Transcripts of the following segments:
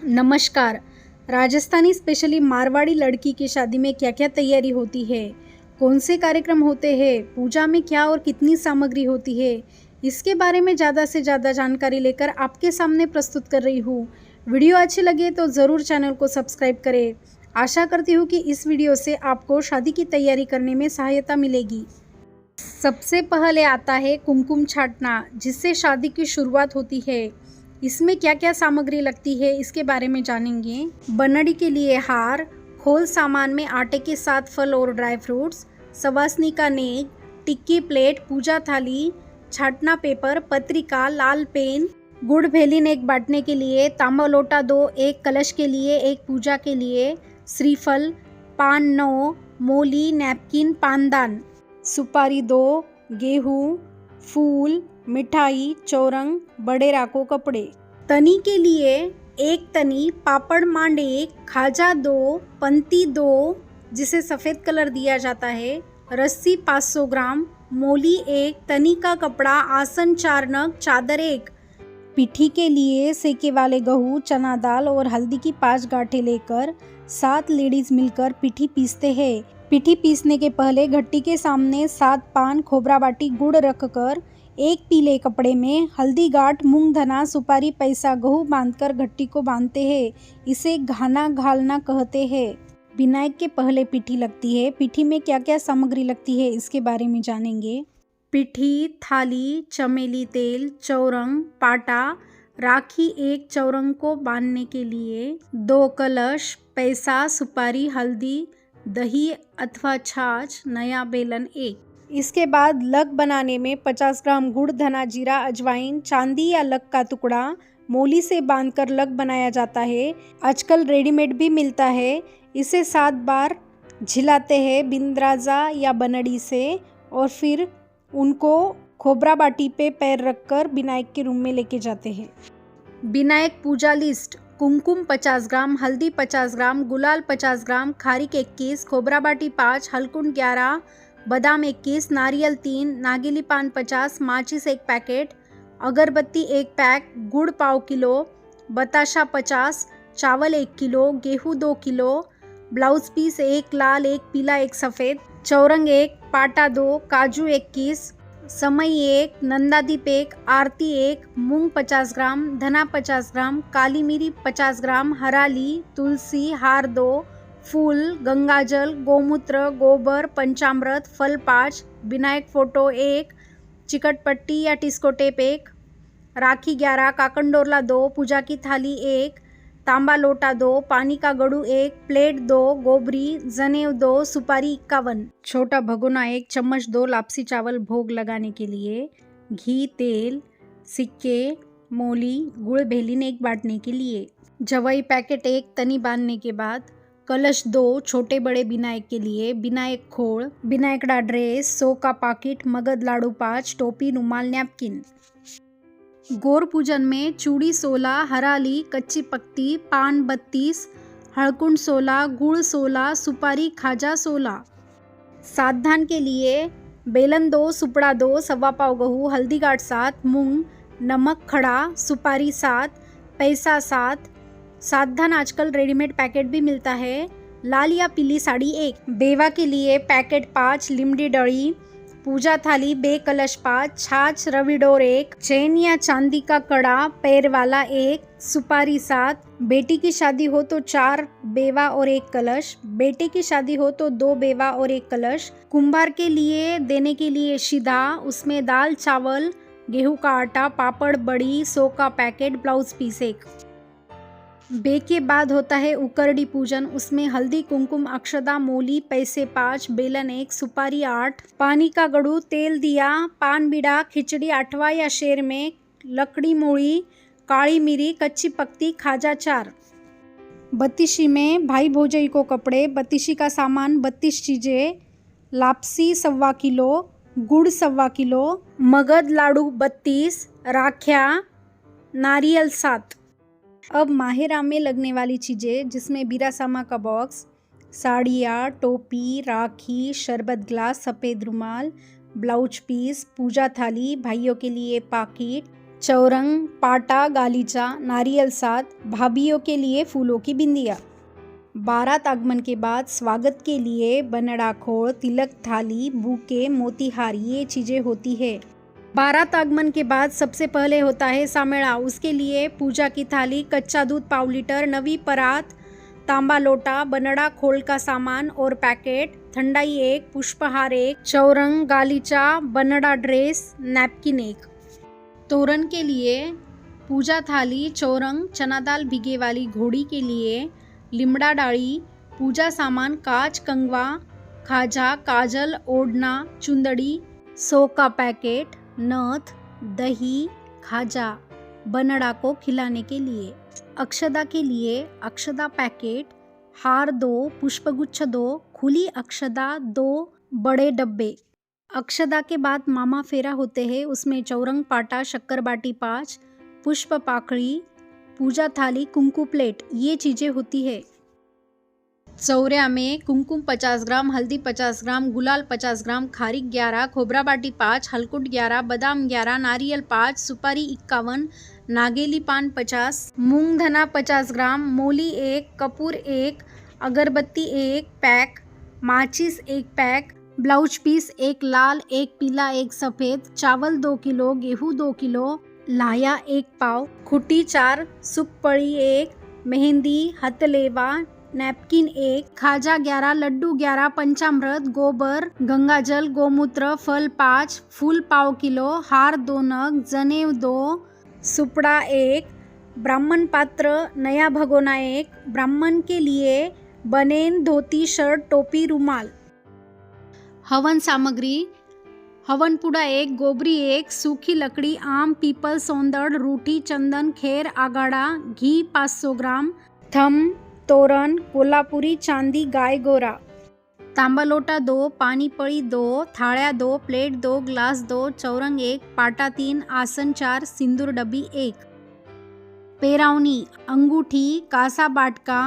नमस्कार। राजस्थानी स्पेशली मारवाड़ी लड़की की शादी में क्या क्या तैयारी होती है, कौन से कार्यक्रम होते हैं, पूजा में क्या और कितनी सामग्री होती है, इसके बारे में ज़्यादा से ज़्यादा जानकारी लेकर आपके सामने प्रस्तुत कर रही हूँ। वीडियो अच्छी लगे तो ज़रूर चैनल को सब्सक्राइब करें। आशा करती हूँ कि इस वीडियो से आपको शादी की तैयारी करने में सहायता मिलेगी। सबसे पहले आता है कुमकुम छाटना, जिससे शादी की शुरुआत होती है। इसमें क्या क्या सामग्री लगती है इसके बारे में जानेंगे। बनड़ी के लिए हार, खोल सामान में आटे के साथ फल और ड्राई फ्रूट्स, सवासनी का नेक, टिक्की प्लेट, पूजा थाली, छाटना पेपर, पत्रिका, लाल पेन, गुड़ भेली नेक बांटने के लिए, तांबा लोटा 2, एक कलश के लिए, एक पूजा के लिए, श्रीफल, पान 9, मोली, नैपकिन, पानदान, सुपारी 2, गेहूँ, फूल, मिठाई, चौरंग, बड़े राको कपड़े। तनी के लिए एक तनी, पापड़ मांड 1, खाजा 2, पंती 2 जिसे सफ़ेद कलर दिया जाता है, रस्सी 500 ग्राम, मोली 1, तनी का कपड़ा, आसन 4 नग, चादर 1। पिठी के लिए सेके वाले गेहूँ, चना दाल और हल्दी की 5 गांठें लेकर 7 लेडीज मिलकर पिठी पीसते हैं। पिठी पीसने के पहले घट्टी के सामने 7 पान, खोबरा बाटी, गुड़ रखकर एक पीले कपड़े में हल्दी गांठ, मूंग धना, सुपारी, पैसा, गेहूँ बांधकर घट्टी को बांधते हैं। इसे घाना घालना कहते हैं। विनायक के पहले पिठी लगती है। पिठी में क्या क्या सामग्री लगती है इसके बारे में जानेंगे। पिठी, थाली, चमेली तेल, चौरंग, पाटा, राखी 1 चौरंग को बांधने के लिए, 2 कलश, पैसा, सुपारी, हल्दी, दही अथवा छाछ, नया बेलन 1। इसके बाद लग बनाने में 50 ग्राम गुड़, धना, जीरा, अजवाइन, चांदी या लग का टुकड़ा मोली से बांधकर लग बनाया जाता है। आजकल रेडीमेड भी मिलता है। इसे 7 बार झिलाते हैं बिंद्राजा या बनड़ी से और फिर उनको खोबरा बाटी पे पैर रखकर विनायक के रूम में लेके जाते हैं। विनायक पूजा लिस्ट: कुमकुम 50 ग्राम, हल्दी 50 ग्राम, गुलाल 50 ग्राम, खारिक 21, खोबरा बाटी 5, हलकुंड 11, बादाम 21, नारियल 3, नागेली पान 50, माचिस 1 पैकेट, अगरबत्ती 1 पैक, गुड़ पाव किलो, बताशा 50, चावल 1 किलो, गेहूँ 2 किलो, ब्लाउज पीस 1 लाल, 1 पीला, 1 सफ़ेद, चौरंग 1, पाटा 2, काजू 21, समय 1, नंदादीप 1, आरती 1, मूंग 50 ग्राम, धना 50 ग्राम, काली मिरी 50 ग्राम, हराली, तुलसी, हार 2, फूल, गंगाजल, गोमूत्र, गोबर, पंचामृत, फल 5, विनायक फोटो 1, चिकटपट्टी या टिस्को टेप 1, राखी 11, काकंडोरला 2, पूजा की थाली 1, तांबा लोटा 2, पानी का गड़ू 1, प्लेट 2, गोबरी, जनेव 2, सुपारी 51, छोटा भगोना 1, चम्मच 2, लापसी चावल भोग लगाने के लिए, घी, तेल, सिक्के, मोली, गुड़ भेली नेक बांटने के लिए, जवाई पैकेट 1, तनी बांधने के बाद, कलश 2, छोटे बड़े विनायक के लिए, विनायक खोड़, विनायक डा ड्रेस, 100 का पाकिट, मगध लाडू 5, टोपी, रुमाल, नैपकिन। गौर पूजन में चूड़ी 16, हराली, कच्ची पत्ती, पान 32, हड़कुंड 16, गुड़ 16, सुपारी खाजा 16। साधान के लिए बेलन 2, सुपड़ा 2, सवा पाव गेहूँ, हल्दी गांठ 7, मूंग, नमक खड़ा, सुपारी 7, पैसा 7। साधान आजकल रेडीमेड पैकेट भी मिलता है। लाल या पीली साड़ी 1, बेवा के लिए पैकेट 5, लिमडी डड़ी, पूजा थाली, बे कलश 5, छाछ रविडोर 1, चैन या चांदी का कड़ा पैर वाला 1, सुपारी 7। बेटी की शादी हो तो 4 बेवा और 1 कलश, बेटे की शादी हो तो 2 बेवा और 1 कलश। कुंभार के लिए देने के लिए शिदा, उसमें दाल, चावल, गेहूं का आटा, पापड़, बड़ी, 100 का पैकेट, ब्लाउज पीस 1। बे के बाद होता है उकरडी पूजन। उसमें हल्दी, कुमकुम, अक्षदा, मोली, पैसे 5, बेलन 1, सुपारी 8, पानी का गड़ू, तेल दिया, पान बीड़ा, खिचड़ी 8वां या शेर में, लकड़ी मोड़ी, काली मिरी, कच्ची पत्ती, खाजा 4। बत्तीसी में भाई भौजाई को कपड़े, बत्तीसी का सामान 32 चीज़ें, लापसी 1.25 किलो, गुड़ 1.25 किलो, मगध लाडू 32, राख्या, नारियल 7। अब माहेरा में लगने वाली चीज़ें, जिसमें बीरासामा का बॉक्स, साड़ियाँ, टोपी, राखी, शरबत ग्लास, सफ़ेद रुमाल, ब्लाउज पीस, पूजा थाली, भाइयों के लिए पाकिट, चौरंग, पाटा, गालीचा, नारियल साथ, भाभीयों के लिए फूलों की बिंदिया। बारात आगमन के बाद स्वागत के लिए बनड़ा खोल, तिलक थाली, बुके, मोतीहार ये चीज़ें होती है। बारात आगमन के बाद सबसे पहले होता है सामेड़ा। उसके लिए पूजा की थाली, कच्चा दूध पाव लीटर, नवी परात, तांबा लोटा, बनड़ा खोल का सामान और पैकेट, ठंडाई 1, पुष्पहार 1, चौरंग, गालीचा, बनड़ा ड्रेस, नैपकिन 1। तोरण के लिए पूजा थाली, चौरंग, चना दाल भिगे वाली घोड़ी के लिए, लिमड़ा डाली, पूजा सामान, कांच, कंगवा, खाजा, काजल, ओढ़ना, चुंदड़ी, 100 का पैकेट, नथ, दही, खाजा, बनड़ा को खिलाने के लिए। अक्षदा के लिए अक्षदा पैकेट, हार 2, पुष्पगुच्छ 2, खुली अक्षदा 2 बड़े डब्बे। अक्षदा के बाद मामा फेरा होते हैं, उसमें चौरंग, पाटा, शक्कर बाटी 5, पुष्प पाकड़ी, पूजा थाली, कुमकुम प्लेट ये चीज़ें होती है। चौर्या में कुमकुम 50 ग्राम, हल्दी 50 ग्राम, गुलाल 50 ग्राम, खारीक 11, खोबरा बाटी 5, हलकुट 11, बादाम 11, नारियल 5, सुपारी 51, नागेली पान 50, मूंग धना 50 ग्राम, मोली 1, कपूर 1, अगरबत्ती 1 पैक, माचिस 1 पैक, ब्लाउज पीस 1 लाल, 1 पीला, 1 सफ़ेद, चावल 2 किलो, गेहूँ 2 किलो, लाया 1 पाव, खुटी 4, सुखपड़ी 1, मेहंदी, हथलेवा, नैपकिन 1, खाजा 11, लड्डू 11, पंचामृत, गोबर, गंगाजल, गोमूत्र, फल 5, फूल पाव किलो, हार 2 नग, जनेव 2, सुपड़ा 1, ब्राह्मण पात्र, नया भगोना 1, ब्राह्मण के लिए बनेन, धोती, शर्ट, टोपी, रुमाल। हवन सामग्री, हवन पुड़ा 1, गोबरी 1, सूखी लकड़ी, आम, पीपल, सौंदड़, रूठी, चंदन, खेर, आगाड़ा, घी 500 ग्राम, थम, तोरण, कोल्हापुरी चांदी, गाय गोरा, तांबा लोटा 2, पानी पड़ी 2, थाळ्या 2, प्लेट 2, ग्लास 2, चौरंग 1, पाटा 3, आसन 4, सिंदूर डब्बी 1। पेरावनी, अंगूठी, कासा बाटका,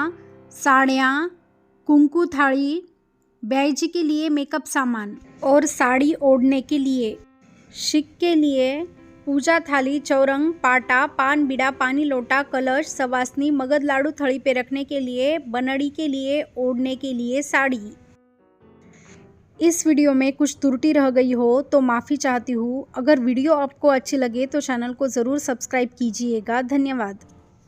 साड़ियाँ, कुंकू थाली, ब्याजी के लिए मेकअप सामान और साड़ी ओढ़ने के लिए। शिक के लिए पूजा थाली, चौरंग, पाटा, पान बीड़ा, पानी लोटा, कलश, सवासनी, मगध लाडू थड़ी पे रखने के लिए, बनड़ी के लिए ओढ़ने के लिए साड़ी। इस वीडियो में कुछ त्रुटि रह गई हो तो माफ़ी चाहती हूँ। अगर वीडियो आपको अच्छी लगे तो चैनल को ज़रूर सब्सक्राइब कीजिएगा। धन्यवाद।